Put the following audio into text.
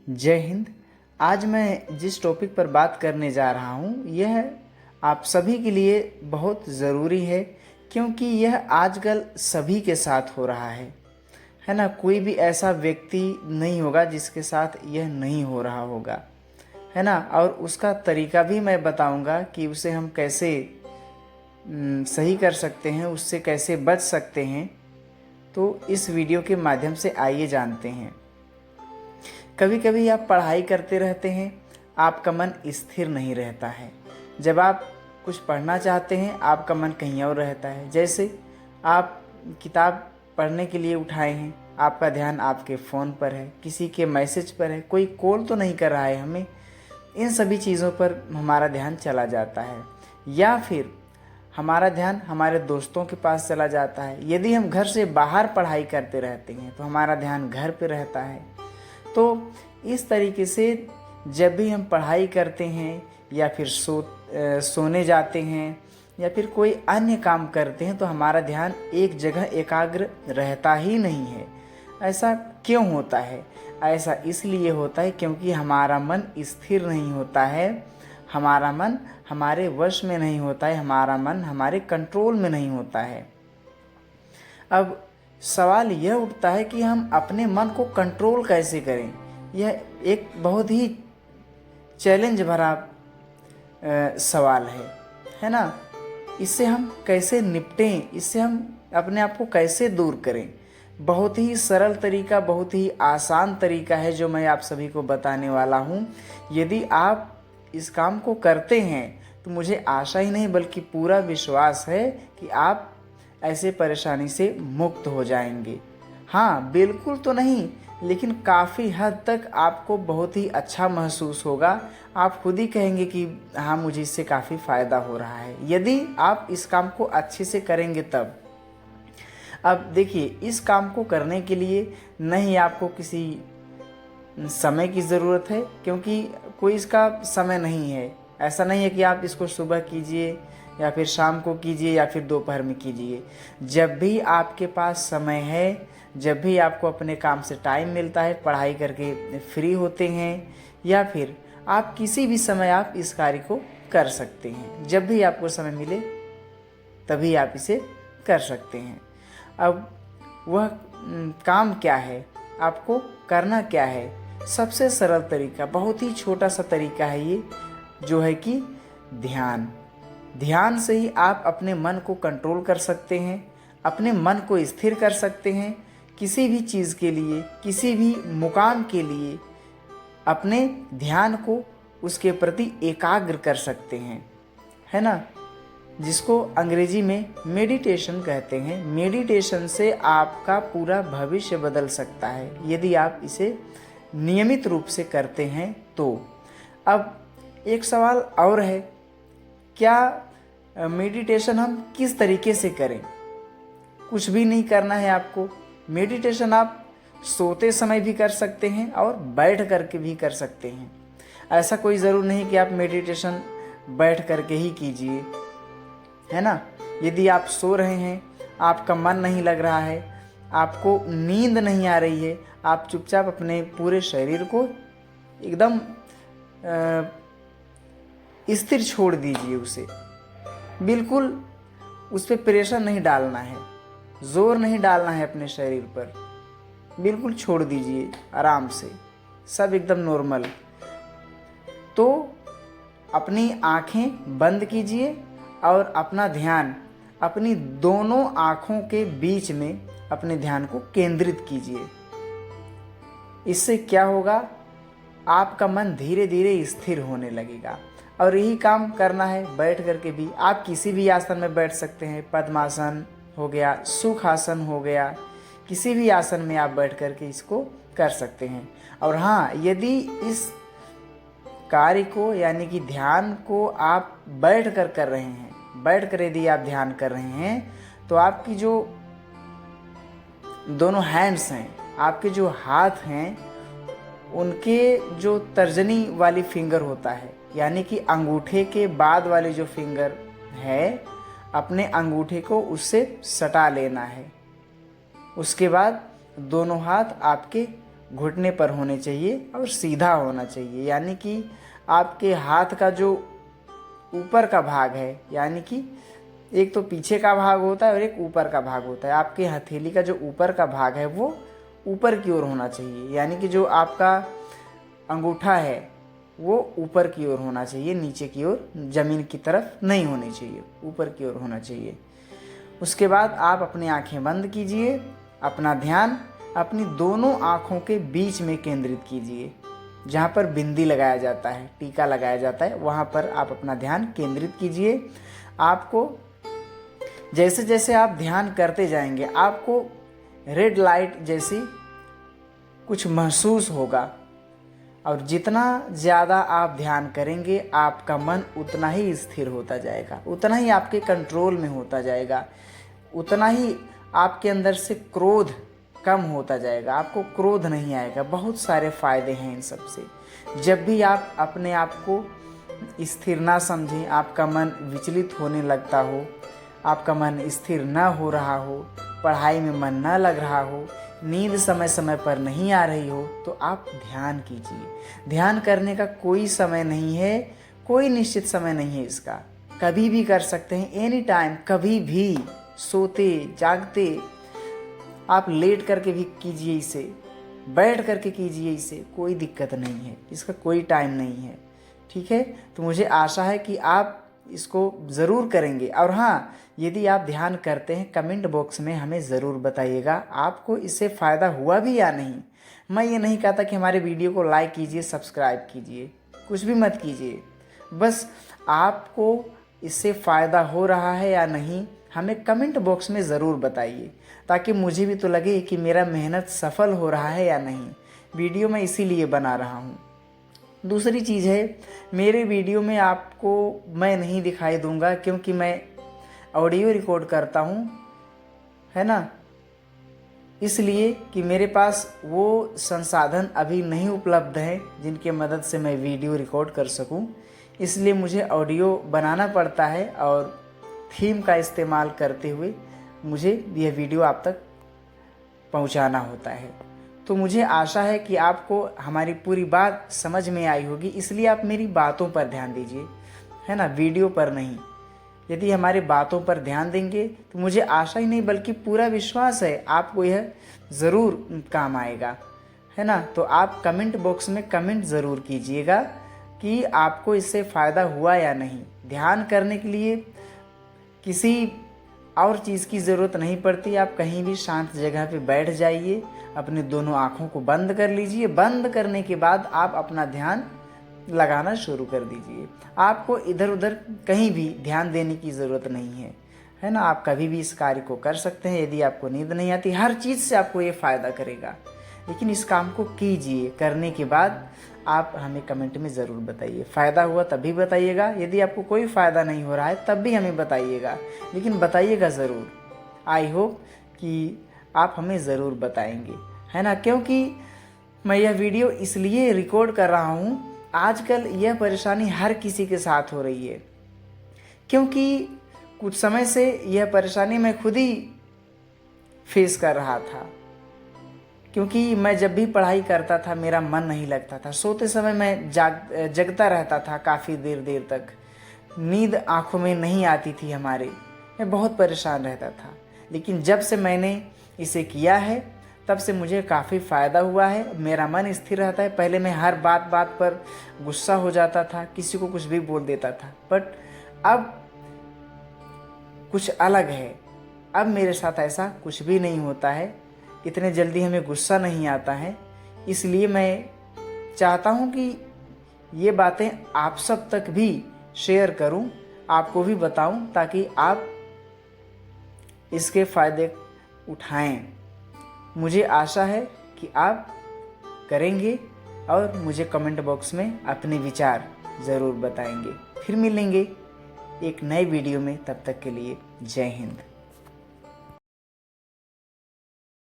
जय हिंद। आज मैं जिस टॉपिक पर बात करने जा रहा हूँ यह आप सभी के लिए बहुत ज़रूरी है, क्योंकि यह आजकल सभी के साथ हो रहा है ना। कोई भी ऐसा व्यक्ति नहीं होगा जिसके साथ यह नहीं हो रहा होगा, है ना। और उसका तरीका भी मैं बताऊंगा कि उसे हम कैसे सही कर सकते हैं, उससे कैसे बच सकते हैं। तो इस वीडियो के माध्यम से आइए जानते हैं। कभी कभी आप पढ़ाई करते रहते हैं, आपका मन स्थिर नहीं रहता है। जब आप कुछ पढ़ना चाहते हैं आपका मन कहीं और रहता है। जैसे आप किताब पढ़ने के लिए उठाए हैं, आपका ध्यान आपके फ़ोन पर है, किसी के मैसेज पर है, कोई कॉल तो नहीं कर रहा है हमें। इन सभी चीज़ों पर हमारा ध्यान चला जाता है, या फिर हमारा ध्यान हमारे दोस्तों के पास चला जाता है। यदि हम घर से बाहर पढ़ाई करते रहते हैं तो हमारा ध्यान घर पे रहता है। तो इस तरीके से जब भी हम पढ़ाई करते हैं या फिर सोने जाते हैं या फिर कोई अन्य काम करते हैं तो हमारा ध्यान एक जगह एकाग्र रहता ही नहीं है। ऐसा क्यों होता है? ऐसा इसलिए होता है क्योंकि हमारा मन स्थिर नहीं होता है, हमारा मन हमारे वश में नहीं होता है, हमारा मन हमारे कंट्रोल में नहीं होता है। अब सवाल यह उठता है कि हम अपने मन को कंट्रोल कैसे करें। यह एक बहुत ही चैलेंज भरा सवाल है ना। इससे हम कैसे निपटें, इससे हम अपने आप को कैसे दूर करें। बहुत ही सरल तरीका, बहुत ही आसान तरीका है जो मैं आप सभी को बताने वाला हूँ। यदि आप इस काम को करते हैं तो मुझे आशा ही नहीं बल्कि पूरा विश्वास है कि आप ऐसे परेशानी से मुक्त हो जाएंगे। हाँ, बिल्कुल तो नहीं, लेकिन काफ़ी हद तक आपको बहुत ही अच्छा महसूस होगा। आप खुद ही कहेंगे कि हाँ, मुझे इससे काफ़ी फ़ायदा हो रहा है, यदि आप इस काम को अच्छे से करेंगे तब। अब देखिए, इस काम को करने के लिए नहीं आपको किसी समय की ज़रूरत है, क्योंकि कोई इसका समय नहीं है। ऐसा नहीं है कि आप इसको सुबह कीजिए या फिर शाम को कीजिए या फिर दोपहर में कीजिए। जब भी आपके पास समय है, जब भी आपको अपने काम से टाइम मिलता है, पढ़ाई करके फ्री होते हैं, या फिर आप किसी भी समय आप इस कार्य को कर सकते हैं। जब भी आपको समय मिले तभी आप इसे कर सकते हैं। अब वह काम क्या है, आपको करना क्या है? सबसे सरल तरीका, बहुत ही छोटा सा तरीका है ये, जो है कि ध्यान से ही आप अपने मन को कंट्रोल कर सकते हैं, अपने मन को स्थिर कर सकते हैं। किसी भी चीज़ के लिए, किसी भी मुकाम के लिए अपने ध्यान को उसके प्रति एकाग्र कर सकते हैं, है ना। जिसको अंग्रेजी में मेडिटेशन कहते हैं। मेडिटेशन से आपका पूरा भविष्य बदल सकता है यदि आप इसे नियमित रूप से करते हैं तो। अब एक सवाल और है, क्या मेडिटेशन हम किस तरीके से करें? कुछ भी नहीं करना है आपको। मेडिटेशन आप सोते समय भी कर सकते हैं और बैठ करके भी कर सकते हैं। ऐसा कोई ज़रूर नहीं कि आप मेडिटेशन बैठ करके ही कीजिए, है ना। यदि आप सो रहे हैं, आपका मन नहीं लग रहा है, आपको नींद नहीं आ रही है, आप चुपचाप अपने पूरे शरीर को एकदम स्थिर छोड़ दीजिए। उसे बिल्कुल उस पर प्रेशर नहीं डालना है, जोर नहीं डालना है अपने शरीर पर। बिल्कुल छोड़ दीजिए आराम से, सब एकदम नॉर्मल। तो अपनी आँखें बंद कीजिए और अपना ध्यान अपनी दोनों आँखों के बीच में अपने ध्यान को केंद्रित कीजिए। इससे क्या होगा, आपका मन धीरे धीरे स्थिर होने लगेगा। और यही काम करना है बैठ करके भी। आप किसी भी आसन में बैठ सकते हैं, पद्मासन हो गया, सुखासन हो गया, किसी भी आसन में आप बैठ करके इसको कर सकते हैं। और हाँ, यदि इस कार्य को यानी कि ध्यान को आप बैठ कर रहे हैं, बैठ कर यदि आप ध्यान कर रहे हैं तो आपकी जो दोनों हैंड्स हैं, आपके जो हाथ हैं, उनके जो तर्जनी वाली फिंगर होता है, यानी कि अंगूठे के बाद वाली जो फिंगर है, अपने अंगूठे को उससे सटा लेना है। उसके बाद दोनों हाथ आपके घुटने पर होने चाहिए और सीधा होना चाहिए, यानी कि आपके हाथ का जो ऊपर का भाग है, यानी कि एक तो पीछे का भाग होता है और एक ऊपर का भाग होता है। आपके हथेली का जो ऊपर का भाग है वो ऊपर की ओर होना चाहिए, यानी कि जो आपका अंगूठा है वो ऊपर की ओर होना चाहिए, नीचे की ओर ज़मीन की तरफ नहीं होनी चाहिए, ऊपर की ओर होना चाहिए। उसके बाद आप अपनी आंखें बंद कीजिए, अपना ध्यान अपनी दोनों आँखों के बीच में केंद्रित कीजिए। जहाँ पर बिंदी लगाया जाता है, टीका लगाया जाता है, वहाँ पर आप अपना ध्यान केंद्रित कीजिए। आपको जैसे जैसे आप ध्यान करते जाएंगे आपको रेड लाइट जैसी कुछ महसूस होगा, और जितना ज़्यादा आप ध्यान करेंगे आपका मन उतना ही स्थिर होता जाएगा, उतना ही आपके कंट्रोल में होता जाएगा, उतना ही आपके अंदर से क्रोध कम होता जाएगा, आपको क्रोध नहीं आएगा। बहुत सारे फायदे हैं इन सब से। जब भी आप अपने आप को स्थिर ना समझें, आपका मन विचलित होने लगता हो, आपका मन स्थिर ना हो रहा हो, पढ़ाई में मन ना लग रहा हो, नींद समय समय पर नहीं आ रही हो, तो आप ध्यान कीजिए। ध्यान करने का कोई समय नहीं है, कोई निश्चित समय नहीं है इसका, कभी भी कर सकते हैं, एनी टाइम, कभी भी, सोते जागते, आप लेट करके भी कीजिए इसे, बैठ करके कीजिए इसे, कोई दिक्कत नहीं है, इसका कोई टाइम नहीं है। ठीक है, तो मुझे आशा है कि आप इसको ज़रूर करेंगे। और हाँ, यदि आप ध्यान करते हैं कमेंट बॉक्स में हमें ज़रूर बताइएगा आपको इससे फ़ायदा हुआ भी या नहीं। मैं ये नहीं कहता कि हमारे वीडियो को लाइक कीजिए, सब्सक्राइब कीजिए, कुछ भी मत कीजिए, बस आपको इससे फ़ायदा हो रहा है या नहीं हमें कमेंट बॉक्स में ज़रूर बताइए, ताकि मुझे भी तो लगे कि मेरा मेहनत सफल हो रहा है या नहीं। वीडियो मैं इसीलिए बना रहा हूँ। दूसरी चीज़ है, मेरे वीडियो में आपको मैं नहीं दिखाई दूंगा क्योंकि मैं ऑडियो रिकॉर्ड करता हूँ, है ना, इसलिए कि मेरे पास वो संसाधन अभी नहीं उपलब्ध हैं जिनके मदद से मैं वीडियो रिकॉर्ड कर सकूँ, इसलिए मुझे ऑडियो बनाना पड़ता है और थीम का इस्तेमाल करते हुए मुझे यह वीडियो आप तक पहुंचाना होता है। तो मुझे आशा है कि आपको हमारी पूरी बात समझ में आई होगी, इसलिए आप मेरी बातों पर ध्यान दीजिए, है ना, वीडियो पर नहीं। यदि हमारी बातों पर ध्यान देंगे तो मुझे आशा ही नहीं बल्कि पूरा विश्वास है आपको यह ज़रूर काम आएगा, है ना। तो आप कमेंट बॉक्स में कमेंट ज़रूर कीजिएगा कि आपको इससे फ़ायदा हुआ या नहीं। ध्यान करने के लिए किसी और चीज़ की ज़रूरत नहीं पड़ती, आप कहीं भी शांत जगह पे बैठ जाइए, अपने दोनों आँखों को बंद कर लीजिए, बंद करने के बाद आप अपना ध्यान लगाना शुरू कर दीजिए। आपको इधर उधर कहीं भी ध्यान देने की ज़रूरत नहीं है ना। आप कभी भी इस कार्य को कर सकते हैं। यदि आपको नींद नहीं आती, हर चीज़ से आपको ये फ़ायदा करेगा, लेकिन इस काम को कीजिए। करने के बाद आप हमें कमेंट में ज़रूर बताइए, फ़ायदा हुआ तभी बताइएगा, यदि आपको कोई फ़ायदा नहीं हो रहा है तब भी हमें बताइएगा, लेकिन बताइएगा ज़रूर। आई होप कि आप हमें ज़रूर बताएंगे, है ना, क्योंकि मैं यह वीडियो इसलिए रिकॉर्ड कर रहा हूँ, आजकल यह परेशानी हर किसी के साथ हो रही है, क्योंकि कुछ समय से यह परेशानी मैं खुद ही फेस कर रहा था। क्योंकि मैं जब भी पढ़ाई करता था मेरा मन नहीं लगता था, सोते समय मैं जगता रहता था काफ़ी देर देर तक, नींद आँखों में नहीं आती थी हमारे, मैं बहुत परेशान रहता था। लेकिन जब से मैंने इसे किया है तब से मुझे काफ़ी फ़ायदा हुआ है, मेरा मन स्थिर रहता है। पहले मैं हर बात पर गुस्सा हो जाता था, किसी को कुछ भी बोल देता था, बट अब कुछ अलग है। अब मेरे साथ ऐसा कुछ भी नहीं होता है, इतने जल्दी हमें गुस्सा नहीं आता है। इसलिए मैं चाहता हूँ कि ये बातें आप सब तक भी शेयर करूँ, आपको भी बताऊँ, ताकि आप इसके फ़ायदे उठाएं। मुझे आशा है कि आप करेंगे और मुझे कमेंट बॉक्स में अपने विचार ज़रूर बताएंगे। फिर मिलेंगे एक नए वीडियो में, तब तक के लिए जय हिंद।